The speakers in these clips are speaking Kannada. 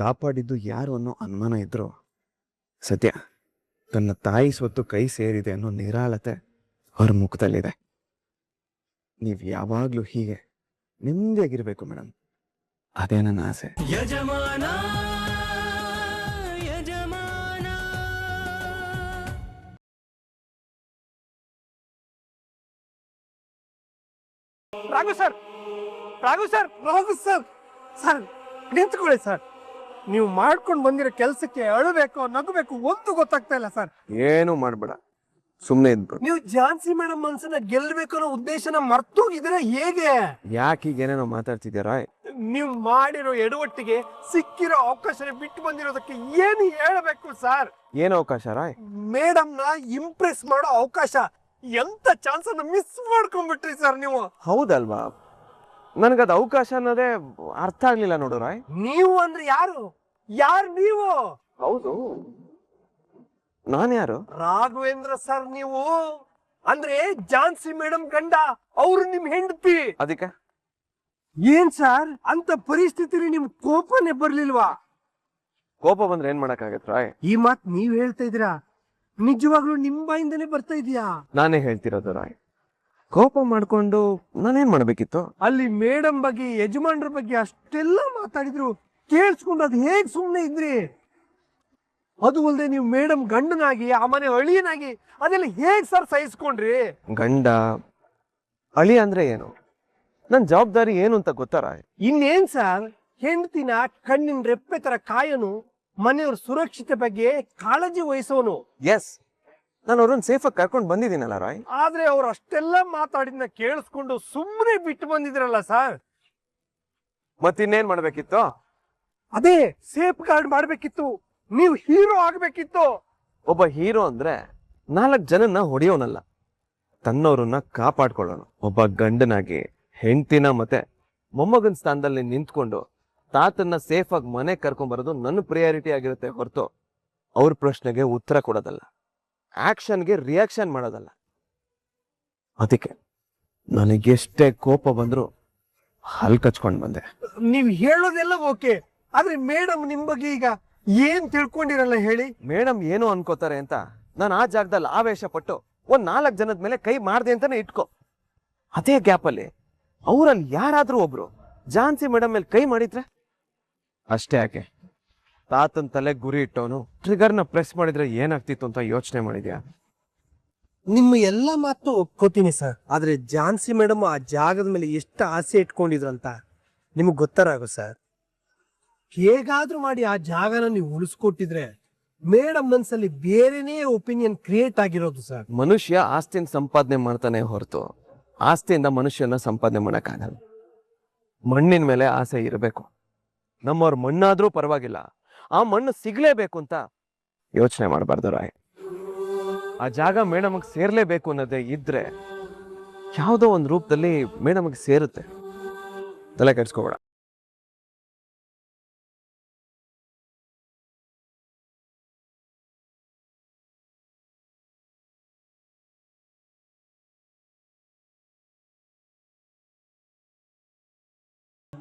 ಕಾಪಾಡಿದ್ದು ಯಾರು ಅನ್ನೋ ಅನುಮಾನ ಇದ್ರು ಸತ್ಯ ತನ್ನ ತಾಯಿ ಸ್ವತ್ತು ಕೈ ಸೇರಿದೆ ಅನ್ನೋ ನಿರಾಳತೆ ಅವ್ರ ಮುಖದಲ್ಲಿದೆ. ನೀವು ಯಾವಾಗ್ಲೂ ಹೀಗೆ ನೆಮ್ಮದಿಯಾಗಿರ್ಬೇಕು ಮೇಡಮ್, ಅದೇ ನನ್ನ ಆಸೆ. ಯಜಮಾನ ಯಜಮಾನ. Raghu sir, Raghu sir, Raghu sir, sir ನಿಂತ್ಕೊಳ್ಳಿ ಸರ್. ನೀವು ಮಾಡ್ಕೊಂಡು ಬಂದಿರೋ ಕೆಲ್ಸಕ್ಕೆ ಅಳಬೇಕು ನಗಬೇಕು ಒಂದು ಗೊತ್ತಾಗ್ತಾ ಇಲ್ಲ ಸರ್. ಏನು ಮಾಡ್ಬೇಡ, ಸುಮ್ನೆ ಇದ್ಬಿಡು. ನೀವು ಝಾನ್ಸಿ ಮೇಡಮ್ ಮನ್ಸನ್ನ ಗೆಲ್ಬೇಕು ಅನ್ನೋ ಉದ್ದೇಶನ ಮರ್ತೋಗಿದ್ರೆ ಹೇಗೆ? ಯಾಕೆ ಈಗೇನೇನೋ ಮಾತಾಡ್ತಿದ್ಯಾರ? ನೀವು ಮಾಡಿರೋ ಎಡವಟ್ಟಿಗೆ ಸಿಕ್ಕಿರೋ ಅವಕಾಶ ಬಿಟ್ಟು ಬಂದಿರೋದಕ್ಕೆ ಏನು ಹೇಳಬೇಕು ಸರ್? ಏನು ಅವಕಾಶ ರಾಯ್? ಮೇಡಮ್ ನ ಇಂಪ್ರೆಸ್ ಮಾಡೋ ಅವಕಾಶ. ಎಂತ ಚಾನ್ಸ್ ಅನ್ನ ಮಿಸ್ ಮಾಡ್ಕೊಂಡ್ಬಿಟ್ರಿ ಸರ್ ನೀವು. ಹೌದಲ್ವಾ, ನನ್ಗದ ಅವಕಾಶ ಅನ್ನೋದೇ ಅರ್ಥ ಆಗ್ಲಿಲ್ಲ ನೋಡು ರಾಯ್. ನೀವು ಅಂದ್ರೆ ಯಾರು? ಯಾರು ನೀವು? ಹೌದು, ನಾನು ಯಾರು? ರಾಘವೇಂದ್ರ ಸರ್ ನೀವು. ಅಂದ್ರೆ ಝಾನ್ಸಿ ಮೇಡಮ್ ಗಂಡ, ಅವ್ರು ನಿಮ್ ಹೆಂಡತಿ. ಅದಕ್ಕೆ ಏನ್ ಸರ್ ಅಂತ ಪರಿಸ್ಥಿತಿಲಿ ನಿಮ್ ಕೋಪನೇ ಬರ್ಲಿಲ್ವಾ? ಕೋಪ ಬಂದ್ರೆ ಏನ್ ಮಾಡಕ್ಕಾಗತ್ ರಾಯ್? ಈ ಮಾತ್ ನೀವ್ ಹೇಳ್ತಾ ಇದೀರಾ, ನಿಜವಾಗ್ಲೂ ನಿಮ್ ಬಾಯಿಂದನೇ ಬರ್ತಾ ಇದೀಯಾ? ನಾನೇ ಹೇಳ್ತಿರೋದು ರಾಯ್. ಕೋಪ ಮಾಡ್ಕೊಂಡು ನಾನೇನ್ ಮಾಡ್ಬೇಕಿತ್ತು? ಅಲ್ಲಿ ಮೇಡಮ್ ಬಗ್ಗೆ ಯಜಮಾನ್ರ ಬಗ್ಗೆ ಅಷ್ಟೆಲ್ಲ ಮಾತಾಡಿದ್ರು ಕೇಳಿಸ್ಕೊಂಡು ಅದ್ ಹೇಗ್ ಸುಮ್ನೆ ಇದ್ರಿ? ಅದು ಅಲ್ಲದೆ ನೀವು ಮೇಡಮ್ ಗಂಡನಾಗಿ ಆ ಮನೆ ಅಳಿಯನಾಗಿ ಅದೆಲ್ಲ ಹೇಗ್ ಸರ್ ಸಹಿಸ್ಕೊಂಡ್ರಿ? ಗಂಡ ಅಳಿ ಅಂದ್ರೆ ಏನು? ನನ್ ಜವಾಬ್ದಾರಿ ಏನು ಅಂತ ಗೊತ್ತಾರ? ಇನ್ನೇನ್ ಸರ್, ಹೆಂಡತಿನ ಕಣ್ಣಿನ ರೆಪ್ಪೆ ತರ ಕಾಯನು, ಮನೆಯವ್ರ ಸುರಕ್ಷತೆ ಬಗ್ಗೆ ಕಾಳಜಿ ವಹಿಸೋನು. ಎಸ್, ನಾನು ಅವ್ರನ್ನ ಸೇಫಾಗಿ ಕರ್ಕೊಂಡು ಬಂದಿದ್ದೀನಲ್ಲ ರಾಯ್. ಆದ್ರೆ ಅವ್ರು ಅಷ್ಟೆಲ್ಲ ಮಾತಾಡಿದ್ನ ಕೇಳಿಸ್ಕೊಂಡು ಸುಮ್ಮನೆ ಬಿಟ್ಟು ಬಂದಿದ್ರಲ್ಲ ಸರ್. ಮತ್ತಿನ್ನೇನ್ ಮಾಡ್ಬೇಕಿತ್ತು? ಅದೇ ಸೇಫ್ ಗಾರ್ಡ್ ಮಾಡ್ಬೇಕಿತ್ತು, ನೀವು ಹೀರೋ ಆಗ್ಬೇಕಿತ್ತು. ಒಬ್ಬ ಹೀರೋ ಅಂದ್ರೆ 4 ಜನನ್ನ ಹೊಡೆಯೋನಲ್ಲ, ತನ್ನವ್ರನ್ನ ಕಾಪಾಡ್ಕೊಳ್ಳೋನು. ಒಬ್ಬ ಗಂಡನಾಗಿ ಹೆಂಡತಿನ ಮತ್ತೆ ಮೊಮ್ಮಗನ್ ಸ್ಥಾನದಲ್ಲಿ ನಿಂತ್ಕೊಂಡು ತಾತನ್ನ ಸೇಫ್ ಆಗಿ ಮನೆ ಕರ್ಕೊಂಡ್ ಬರೋದು ನನ್ನ ಪ್ರಿಯಾರಿಟಿ ಆಗಿರುತ್ತೆ ಹೊರತು ಅವ್ರ ಪ್ರಶ್ನೆಗೆ ಉತ್ತರ ಕೊಡೋದಲ್ಲ, ಆಕ್ಷನ್ಗೆ ರಿಯಾಕ್ಷನ್ ಮಾಡೋದಲ್ಲ. ಅದಕ್ಕೆ ನನಗೆಷ್ಟೇ ಕೋಪ ಬಂದ್ರು ಹಲ್ ಕಚ್ಕೊಂಡ್ ಬಂದೆ. ನೀವ್ ಹೇಳೋದೆಲ್ಲ ಓಕೆ, ಆದ್ರೆ ಮೇಡಮ್ ನಿಮ್ ಬಗ್ಗೆ ಈಗ ಏನ್ ತಿಳ್ಕೊಂಡಿರಲ್ಲ ಹೇಳಿ? ಮೇಡಮ್ ಏನು ಅನ್ಕೋತಾರೆ ಅಂತ ನಾನು ಆ ಜಾಗದಲ್ಲಿ ಆವೇಶ ಪಟ್ಟು ಒಂದ್ 4 ಜನದ ಮೇಲೆ ಕೈ ಮಾಡ್ದೆ ಅಂತಾನೆ ಇಟ್ಕೋ. ಅದೇ ಗ್ಯಾಪಲ್ಲಿ ಅವ್ರಲ್ಲಿ ಯಾರಾದ್ರೂ ಒಬ್ರು ಝಾನ್ಸಿ ಮೇಡಮ್ ಮೇಲೆ ಕೈ ಮಾಡಿದ್ರೆ ಅಷ್ಟೇ ಯಾಕೆ ತಾತನ್ ತಲೆ ಗುರಿ ಇಟ್ಟವನು ಟ್ರಿಗರ್ನ ಪ್ರೆಸ್ ಮಾಡಿದ್ರೆ ಏನಾಗ್ತಿತ್ತು ಅಂತ ಯೋಚನೆ ಮಾಡಿದ್ಯಾ? ನಿಮ್ಮ ಎಲ್ಲ ಮಾತು ಒಪ್ಕೋತೀನಿ ಸರ್, ಆದ್ರೆ ಝಾನ್ಸಿ ಮೇಡಮ್ ಆ ಜಾಗದ ಮೇಲೆ ಎಷ್ಟು ಆಸೆ ಇಟ್ಕೊಂಡಿದ್ರು ಅಂತ ನಿಮಗ್ ಗೊತ್ತಾರಾಗು ಸರ್. ಹೇಗಾದ್ರೂ ಮಾಡಿ ಆ ಜಾಗನ ನೀವು ಉಳಿಸ್ಕೊಟ್ಟಿದ್ರೆ ಮೇಡಮ್ ಮನ್ಸಲ್ಲಿ ಬೇರೆನೇ ಒಪಿನಿಯನ್ ಕ್ರಿಯೇಟ್ ಆಗಿರೋದು ಸರ್. ಮನುಷ್ಯ ಆಸ್ತಿನ ಸಂಪಾದನೆ ಮಾಡ್ತಾನೆ ಹೊರತು ಆಸ್ತಿಯಿಂದ ಮನುಷ್ಯನ ಸಂಪಾದನೆ ಮಾಡಕ್ಕಾಗಲ್ಲ. ಮಣ್ಣಿನ ಮೇಲೆ ಆಸೆ ಇರಬೇಕು. ನಮ್ಮವ್ರ ಮಣ್ಣಾದ್ರೂ ಪರವಾಗಿಲ್ಲ, ಆ ಮಣ್ಣು ಸಿಗ್ಲೇಬೇಕು ಅಂತ ಯೋಚನೆ ಮಾಡಬಾರ್ದು ರಾಯ್. ಆ ಜಾಗ ಮೇಡಮ್ಗೆ ಸೇರ್ಲೇಬೇಕು ಅನ್ನೋದೇ ಇದ್ರೆ ಯಾವುದೋ ಒಂದು ರೂಪದಲ್ಲಿ ಮೇಡಮ್ಗೆ ಸೇರುತ್ತೆ. ತಲೆ ಕೆಡ್ಸ್ಕೋಬೇಡ.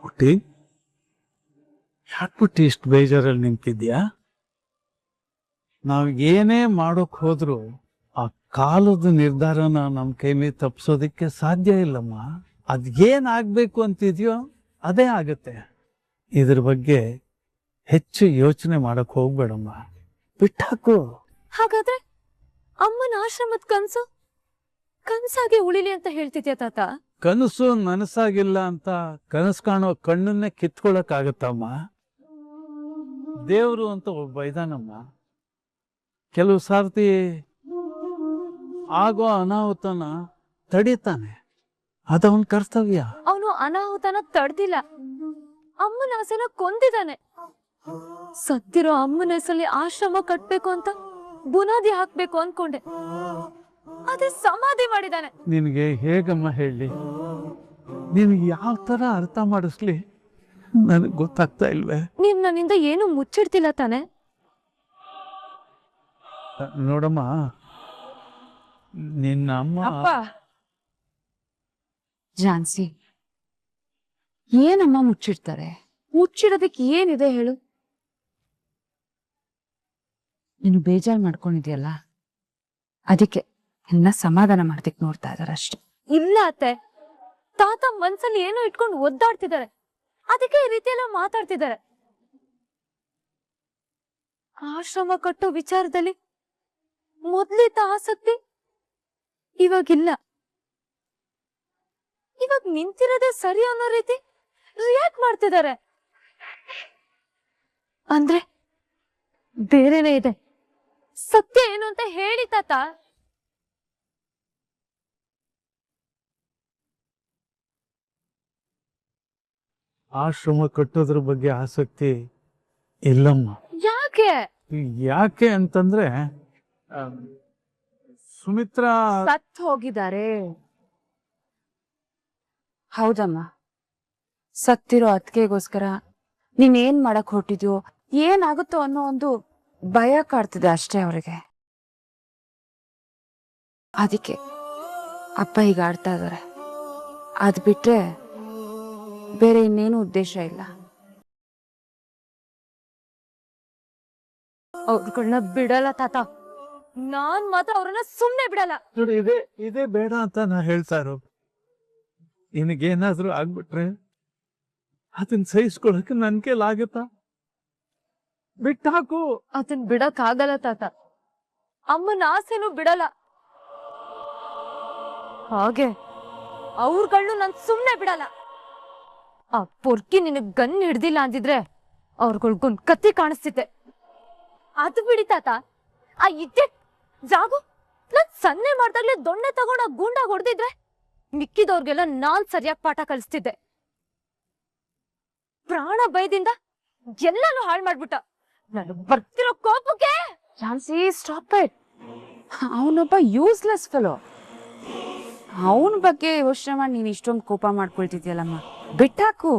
ಪುಟ್ಟಿ, ಯಾಕೆ ಪುಟ್ಟಿ ಇಷ್ಟು ಬೇಜಾರಲ್ಲಿ ನಿಂತಿದ್ಯಾ? ನಾವ್ ಏನೇ ಮಾಡೋಕ್ ಹೋದ್ರು ಆ ಕಾಲದ ನಿರ್ಧಾರನ ನಮ್ ಕೈ ಮೇಲೆ ತಪ್ಸೋದಿಕ್ಕೆ ಸಾಧ್ಯ ಇಲ್ಲಮ್ಮ. ಅದೇನ್ ಆಗ್ಬೇಕು ಅಂತಿದ್ಯೋ ಅದೇ ಆಗತ್ತೆ. ಇದ್ರ ಬಗ್ಗೆ ಹೆಚ್ಚು ಯೋಚನೆ ಮಾಡಕ್ ಹೋಗ್ಬೇಡಮ್ಮ, ಬಿಟ್ಟಾಕು. ಹಾಗಾದ್ರೆ ಅಮ್ಮನ ಆಶ್ರಮದ ಕನ್ಸಾಗಿ ಉಳಿಲಿ ಅಂತ ಹೇಳ್ತಿದ್ಯಾ ತಾತ? ಕನಸು ನನಸಾಗಿಲ್ಲ ಅಂತ ಕನಸು ಕಾಣೋ ಕಣ್ಣನ್ನೇ ಕಿತ್ಕೊಳಕ್ ಆಗತ್ತಮ್ಮ. ದೇವ್ರು ಅಂತ ಒಬ್ಬ ಇದಾನಮ್ಮ, ಕೆಲವು ಸಾರ್ತಿ ಆಗೋ ಅನಾಹುತನ ತಡೀತಾನೆ, ಅದವನ್ ಕರ್ತವ್ಯ. ಅವನು ಅನಾಹುತನ ತಡ್ದಿಲ್ಲ, ಅಮ್ಮನ ಆಸೆನ ಕೊಂದಿದ್ದಾನೆ. ಸತ್ತಿರೋ ಅಮ್ಮನ ಹೆಸರಲ್ಲಿ ಆಶ್ರಮ ಕಟ್ಬೇಕು ಅಂತ ಬುನಾದಿ ಹಾಕ್ಬೇಕು ಅನ್ಕೊಂಡೆ, ಅದೇ ಸಮಾಧಿ ಮಾಡಿದಾನೆ. ನಿನ್ಗೆ ಹೇಗಮ್ಮ ಹೇಳಿ? ನಿನ್ಗೆ ಯಾವ ತರ ಅರ್ಥ ಮಾಡಿಸ್ಲಿ ನನಗ್ ಗೊತ್ತಾಗ್ತಾ ಇಲ್ವೇ? ನೀವ್ ನನ್ನಿಂದ ಏನು ಮುಚ್ಚಿಡ್ತಿಲ್ಲ ತಾನೆ? ನೋಡಮ್ಮ, ನಿನ್ನ ಅಮ್ಮ ಝಾನ್ಸಿ, ಏನಮ್ಮ ಮುಚ್ಚಿಡ್ತಾರೆ? ಮುಚ್ಚಿಡೋದಕ್ಕೆ ಏನಿದೆ ಹೇಳು? ನೀನು ಬೇಜಾರ್ ಮಾಡ್ಕೊಂಡಿದ್ಯಲ್ಲ ಅದಕ್ಕೆ ಎಲ್ಲ ಸಮಾಧಾನ ಮಾಡ್ತಿಕ್ ನೋಡ್ತಾ ಇದಾರೆ ಅಷ್ಟೆ. ಇಲ್ಲ ಅತ್ತೆ, ತಾತ ಮನ್ಸಲ್ಲಿ ಏನೋ ಇಟ್ಕೊಂಡು ಒದ್ದಾಡ್ತಿದ್ದಾರೆ, ಅದಕ್ಕೆ ಈ ರೀತಿ ಎಲ್ಲ ಮಾತಾಡ್ತಿದ್ದಾರೆ. ಆಶ್ರಮ ಕಟ್ಟೋ ವಿಚಾರದಲ್ಲಿ ಮೊದ್ಲಿದ್ದ ಆಸಕ್ತಿ ಇವಾಗಿಲ್ಲ. ಇವಾಗ ನಿಂತಿರೋದೇ ಸರಿ ಅನ್ನೋ ರೀತಿ ರಿಯಾಕ್ಟ್ ಮಾಡ್ತಿದ್ದಾರೆ. ಅಂದ್ರೆ ಬೇರೆನೇ ಇದೆ. ಸತ್ಯ ಏನು ಅಂತ ಹೇಳಿ ತಾತ. ಆಶ್ರಮ ಕಟ್ಟೋದ್ರ ಬಗ್ಗೆ ಆಸಕ್ತಿ ಇಲ್ಲಮ್ಮ. ಯಾಕೆ? ಯಾಕೆ ಅಂತಂದ್ರೆ ಸುಮಿತ್ರಾ ಸತ್ ಹೋಗಿದ್ದಾರೆ. ಹೌದಮ್ಮ, ಸತ್ತಿರೋ ಅತ್ತಿಗೆಗೋಸ್ಕರ ನೀನ್ ಏನ್ ಮಾಡಕ್ ಹೊರಟಿದ್ಯೋ, ಏನಾಗುತ್ತೋ ಅನ್ನೋ ಒಂದು ಭಯ ಕಾಡ್ತಿದೆ ಅಷ್ಟೇ ಅವರಿಗೆ. ಅದಕ್ಕೆ ಅಪ್ಪ ಈಗ ಆಡ್ತಾ ಇದಾರೆ. ಅದ್ ಬಿಟ್ರೆ ಬೇರೆ ಇನ್ನೇನು ಉದ್ದೇಶ ಇಲ್ಲ. ಅವ್ರಗಳನ್ನ ಬಿಡಲ್ಲ ತಾತ. ನಾನ್ ಮಾತ್ರ ಅವ್ರನ್ನ ಸುಮ್ನೆ ಬಿಡಲ್ಲ. ನೋಡಿ, ಇದೇ ಬೇಡ ಅಂತ ನಾ ಹೇಳ್ತಾ ಇರೋದು. ನಿನಗೇನಾದ್ರೂ ಆಗ್ಬಿಟ್ರೆ ಅದನ್ನ ಸಹಿಸ್ಕೊಳಕ್ಕೆ ನನ್ ಕೈಲಾಗತ್ತಾ? ಬಿಟ್ಟಾಕು. ಅದನ್ ಬಿಡಕ್ ಆಗಲ್ಲ ತಾತ. ಅಮ್ಮನ ಆಸೆನೂ ಬಿಡಲ್ಲ. ಹಾಗೆ ಅವ್ರಗಳ್ನು ನಾನ್ ಸುಮ್ನೆ ಬಿಡಲ್ಲ. ಆ ಪೊರ್ಕಿ ನಿನಗ್ ಗನ್ ಹಿಡ್ದಿಲ್ಲ ಅಂದಿದ್ರೆ ಅವ್ರಗಳ್ಗೊಂದ್ ಕತ್ತಿ ಕಾಣಿಸ್ತಿದ್ದೆ. ಅದು ಬಿಡಿ ತಾತ, ಆ ಇದ್ದೆ ಜಾಗು ನಾನ್ ಸನ್ನೆ ಮಾಡ್ದಾಗ್ಲೇ ದೊಣ್ಣೆ ತಗೊಂಡ್ ಆ ಗೂಂಡಾಗ್ ಹೊಡೆದಿದ್ರೆ ಮಿಕ್ಕಿದವ್ರಿಗೆಲ್ಲ ನಾನ್ ಸರಿಯಾಗಿ ಪಾಠ ಕಲಿಸ್ತಿದ್ದೆ. ಪ್ರಾಣ ಭಯದಿಂದ ಎಲ್ಲಾನು ಹಾಳು ಮಾಡ್ಬಿಟ್ಟ. ನಾನು ಬರ್ತಿರೋ ಕೋಪಕ್ಕೆ. Jhansi, stop it. ಅವನೊಬ್ಬ ಯೂಸ್ಲೆಸ್ ಫೆಲೋ. ಅವನ ಬಗ್ಗೆ ಯೋಚನೆ ಮಾಡಿ ನೀನ್ ಇಷ್ಟೊಂದು ಕೋಪ ಮಾಡ್ಕೊಳ್ತಿದ್ಯಲ್ಲಮ್ಮ. ಬಿಟ್ಟಾಕು.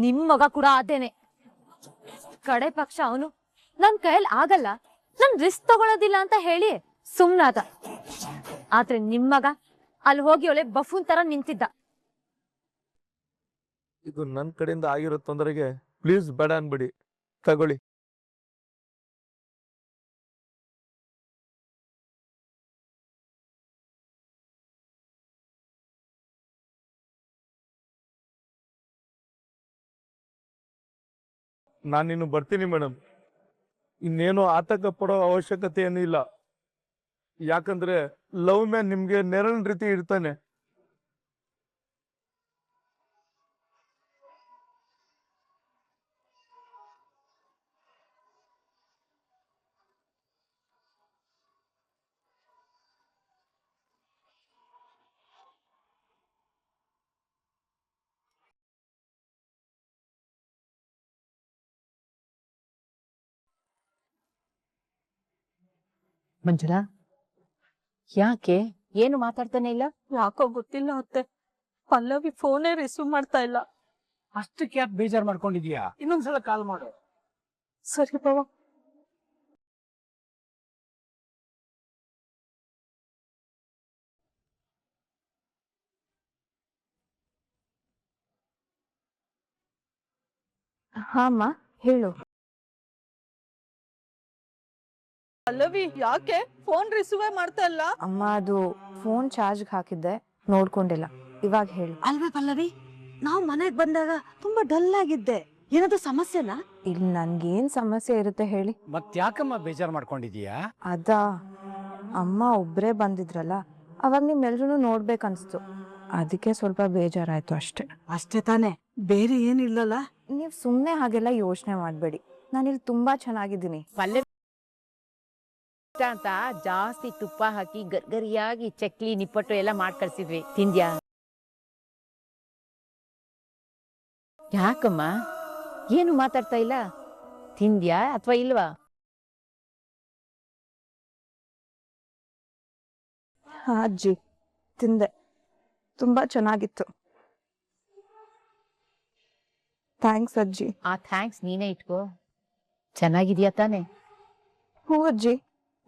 ನಿಮ್ ಮಗ ಕೂಡ ಅದೇನೆ. ಕಡೆ ಪಕ್ಷ ಅವನು ನನ್ ಕೈಯಲ್ಲಿ ಆಗಲ್ಲ, ನನ್ ರಿಸ್ಕ್ ತಗೊಳೋದಿಲ್ಲ ಅಂತ ಹೇಳಿ ಸುಮ್ನಾದ. ಆದ್ರೆ ನಿಮ್ ಮಗ ಅಲ್ಲಿ ಹೋಗಿ ಒಳ್ಳೆ ಬಫೂನ್ ತರ ನಿಂತಿದ್ದ. ಇದು ನನ್ನ ಕಡೆಯಿಂದ ಆಗಿರೋ ತೊಂದರೆಗೆ ಪ್ಲೀಸ್ ಬೇಡ ಅನ್ಬಿಡಿ, ತಗೊಳ್ಳಿ. ನಾನಿನ್ನು ಬರ್ತೀನಿ ಮೇಡಮ್. ಇನ್ನೇನು ಆತಂಕ ಪಡೋ ಅವಶ್ಯಕತೆ ಏನೂ ಇಲ್ಲ. ಯಾಕಂದ್ರೆ ಲವ್ ಮ್ಯಾನ್ ನಿಮ್ಗೆ ನೆರಳಿನ ರೀತಿ ಇರ್ತಾನೆ. ಮಂಜುಳಾ, ಯಾಕೆ ಏನು ಮಾತಾಡ್ತಾನೆ ಇಲ್ಲ? ಯಾಕೋ ಗೊತ್ತಿಲ್ಲ ಅತ್ತೆ, ಪಲ್ಲವಿ ಫೋನೇ ರಿಸೀವ್ ಮಾಡ್ತಾ ಇಲ್ಲ. ಅಷ್ಟಕ್ಕೆ ಯಾಕೆ ಬೇಜಾರ್ ಮಾಡ್ಕೊಂಡಿದ್ಯಾ? ಇನ್ನೊಂದ್ಸಲ ಕಾಲ್ ಮಾಡು. ಸರಿ ಬಾವ. ಹಾಮ್ಮ, ಹೇಳು. ಪಲ್ಲವಿ ಯಾಕೆ ಫೋನ್ ರಿಸೀವ್ ಮಾಡ್ತಾ ಇಲ್ಲ? ಅಮ್ಮ, ಅದು ಫೋನ್ ಚಾರ್ಜ್ಗೆ ಹಾಕಿದ್ದೆ, ನೋಡ್ಕೊಂಡಿಲ್ಲ. ಇವಾಗ ಹೇಳು. ಅಲ್ವೇ ಪಲ್ಲವಿ, ನಾವು ಮನೆಗ್ ಬಂದಾಗ ತುಂಬಾ ಡಲ್ ಆಗಿದ್ದೆ. ಏನಾದ್ರು ಸಮಸ್ಯೆನಾ? ಇಲ್ಲಿ ನನ್ಗೇನ್ ಸಮಸ್ಯೆ ಇರುತ್ತೆ ಹೇಳಿ? ಮತ್ತ್ಯಾಕಮ್ಮ ಬೇಜಾರ್ ಮಾಡ್ಕೊಂಡಿದೀಯಾ? ಅದಾ, ಅಮ್ಮ ಒಬ್ರೇ ಬಂದಿದ್ರಲ್ಲ, ಅವಾಗ ನಿಮ್ಮೆಲ್ರೂ ನೋಡ್ಬೇಕನ್ಸ್ತು. ಅದಕ್ಕೆ ಸ್ವಲ್ಪ ಬೇಜಾರಾಯ್ತು ಅಷ್ಟೇ. ಅಷ್ಟೇ ತಾನೆ, ಬೇರೆ ಏನಿಲ್ಲಲ್ಲ. ನೀವ್ ಸುಮ್ನೆ ಹಾಗೆಲ್ಲ ಯೋಚನೆ ಮಾಡ್ಬೇಡಿ. ನಾನಿಲ್ಲಿ ತುಂಬಾ ಚೆನ್ನಾಗಿದ್ದೀನಿ. ಪಲ್ಲೆ ಅಂತ ಜಾಸ್ತಿ ತುಪ್ಪ ಹಾಕಿ ಗರ್ಗರಿಯಾಗಿ ಚಕ್ಲಿ ನಿಪ್ಪಟ್ಟು ಎಲ್ಲ ಮಾಡಿ ಕಳ್ಸಿದ್ವಿ. ತಿಂದ್ಯಾ? ಯಾಕಮ್ಮ ಏನು ಮಾತಾಡ್ತಾ ಇಲ್ಲ? ತಿಂದ್ಯಾ ಅಥವಾ ಇಲ್ವಾ? ಹಾ ಅಜ್ಜಿ, ತಿಂದೆ. ತುಂಬಾ ಚೆನ್ನಾಗಿತ್ತು. ಥ್ಯಾಂಕ್ಸ್ ಅಜ್ಜಿ. ಆ ಥ್ಯಾಂಕ್ಸ್ ನೀನೇ ಇಟ್ಕೋ. ಚೆನ್ನಾಗಿದ್ಯಾ ತಾನೆ? ಹ್ಞೂ ಅಜ್ಜಿ,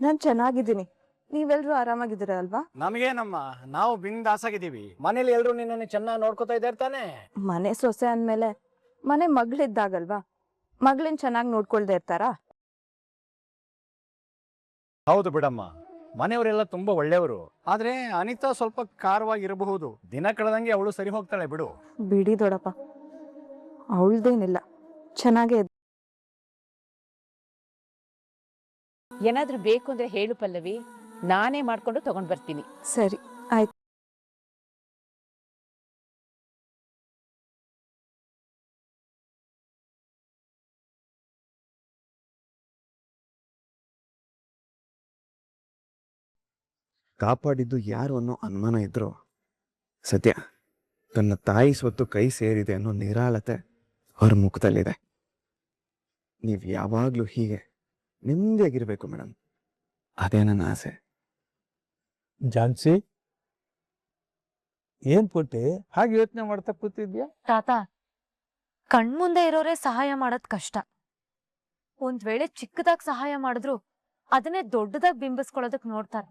ನಾನ್ ಚೆನ್ನಾಗಿದ್ದೀನಿ. ನೀವೆಲ್ರೂ ಆರಾಮಾಗಿದ್ದೀರಾ ಅಲ್ವಾ? ನಮಗೇನಮ್ಮ, ನಾವು ಬಿಂದಾಸಾಗಿದ್ದೀವಿ. ಮನೇಲಿ ಎಲ್ರು ನಿನ್ನನ್ನು ಚೆನ್ನಾಗಿ ನೋಡ್ಕೊತಾ ಇದ್ದಾರೆ ತಾನೆ? ಮನೆ ಸೊಸೆ ಅಂದ್ಮೇಲೆ ಮನೆ ಮಗಳಿದ್ದಾಗಲ್ವಾ, ಮಗಳನ್ನ ಚೆನ್ನಾಗಿ ನೋಡ್ಕೊಳ್ದೆ ಇರ್ತಾರಾ? ಹೌದು ಬಿಡಮ್ಮ, ಮನೆಯವರೆಲ್ಲ ತುಂಬಾ ಒಳ್ಳೆಯವರು. ಆದ್ರೆ ಅನಿತಾ ಸ್ವಲ್ಪ ಖಾರವಾಗಿರಬಹುದು. ದಿನ ಕಳೆದಂಗೆ ಅವಳು ಸರಿ ಹೋಗ್ತಾಳೆ ಬಿಡು. ಬಿಡಿ ದೊಡ್ಡಪ್ಪ, ಅವಳ್ದೇನಿಲ್ಲ, ಚೆನ್ನಾಗೇ ಇದೆ. ಏನಾದ್ರೂ ಬೇಕು ಅಂದ್ರೆ ಹೇಳು ಪಲ್ಲವಿ, ನಾನೇ ಮಾಡ್ಕೊಂಡು ತಗೊಂಡ್ ಬರ್ತೀನಿ. ಸರಿ ಆಯ್ತು. ಕಾಪಾಡಿದ್ದು ಯಾರು ಅನ್ನೋ ಅನುಮಾನ ಇದ್ರು ಸತ್ಯ ತನ್ನ ತಾಯಿ ಸ್ವತ್ತು ಕೈ ಸೇರಿದೆ ಅನ್ನೋ ನಿರಾಳತೆ ಅವ್ರ ಮುಖದಲ್ಲಿದೆ. ನೀವ್ ಯಾವಾಗ್ಲೂ ಹೀಗೆ ನೆಮ್ಮದಿಯಾಗಿರ್ಬೇಕು ಮೇಡಮ್, ಅದೇ ನನ್ನ ಆಸೆ. ಝಾನ್ಸಿ, ಏನ್ ಪುಟ್ಟಿ ಹಾಗೆ ಯೋಚನೆ ಮಾಡ್ತಾ ಕೂತಿದ್ಯಾ? ತಾತ, ಕಣ್ಮುಂದೆ ಇರೋರೇ ಸಹಾಯ ಮಾಡೋದ್ ಕಷ್ಟ. ಒಂದ್ ವೇಳೆ ಚಿಕ್ಕದಾಗ್ ಸಹಾಯ ಮಾಡಿದ್ರು ಅದನ್ನೇ ದೊಡ್ಡದಾಗ್ ಬಿಂಬಿಸ್ಕೊಳ್ಳೋದಕ್ ನೋಡ್ತಾರೆ.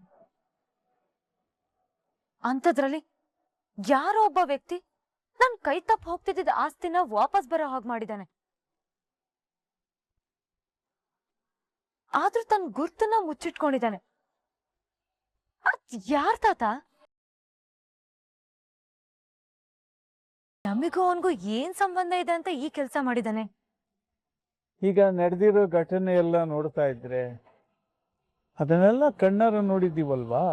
ಅಂಥದ್ರಲ್ಲಿ ಯಾರೋ ಒಬ್ಬ ವ್ಯಕ್ತಿ ನನ್ ಕೈ ತಪ್ಪ ಹೋಗ್ತಿದ್ದ ಆಸ್ತಿನ ವಾಪಸ್ ಬರೋ ಹಾಗೆ ಮಾಡಿದಾನೆ. ಆದ್ರೂ ತನ್ನ ಗುರ್ತನ್ನ ಮುಚ್ಚಿಟ್ಕೊಂಡಿದ್ದಾನೆ. ಅದ್ ಯಾರ್ ತಾತ? ನಮಿಗೂ ಅವನ್ಗೂ ಏನ್ ಸಂಬಂಧ ಇದೆ ಅಂತ ಈ ಕೆಲ್ಸ ಮಾಡಿದಾನೆ? ಈಗ ನಡೆದಿರೋ ಘಟನೆ ಎಲ್ಲ ನೋಡ್ತಾ ಇದ್ರೆ ಅದನ್ನೆಲ್ಲ ಕಣ್ಣಾರ ನೋಡಿದ್ದೀವಲ್ವಾ.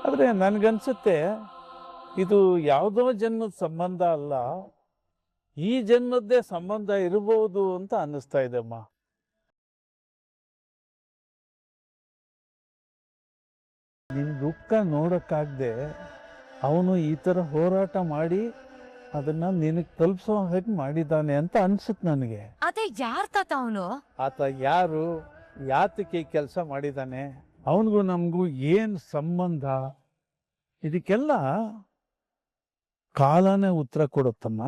ಆದ್ರೆ ನನ್ಗನ್ಸುತ್ತೆ ಇದು ಯಾವುದೋ ಜನ್ಮದ ಸಂಬಂಧ ಅಲ್ಲ, ಈ ಜನ್ಮದ್ದೇ ಸಂಬಂಧ ಇರಬಹುದು ಅಂತ ಅನ್ನಿಸ್ತಾ ಇದೆಮ್ಮ. ನಿನ್ ದುಃಖ ನೋಡಕ್ಕಾಗ್ದೆ ಅವನು ಈ ತರ ಹೋರಾಟ ಮಾಡಿ ಅದನ್ನ ನಿನಗೆ ತಲುಪಿಸೋ ಹಾಗೆ ಮಾಡಿದ್ದಾನೆ ಅಂತ ಅನ್ಸುತ್ತೆ ನನಗೆ. ಅದೇ ಯಾರ್ ತಾತ ಅವನು? ಆತ ಯಾರು, ಯಾತಕ್ಕೆ ಕೆಲಸ ಮಾಡಿದ್ದಾನೆ, ಅವನಿಗೂ ನಮಗೂ ಏನ್ ಸಂಬಂಧ, ಇದಕ್ಕೆಲ್ಲ ಕಾಲನೇ ಉತ್ತರ ಕೊಡುತ್ತಮ್ಮ.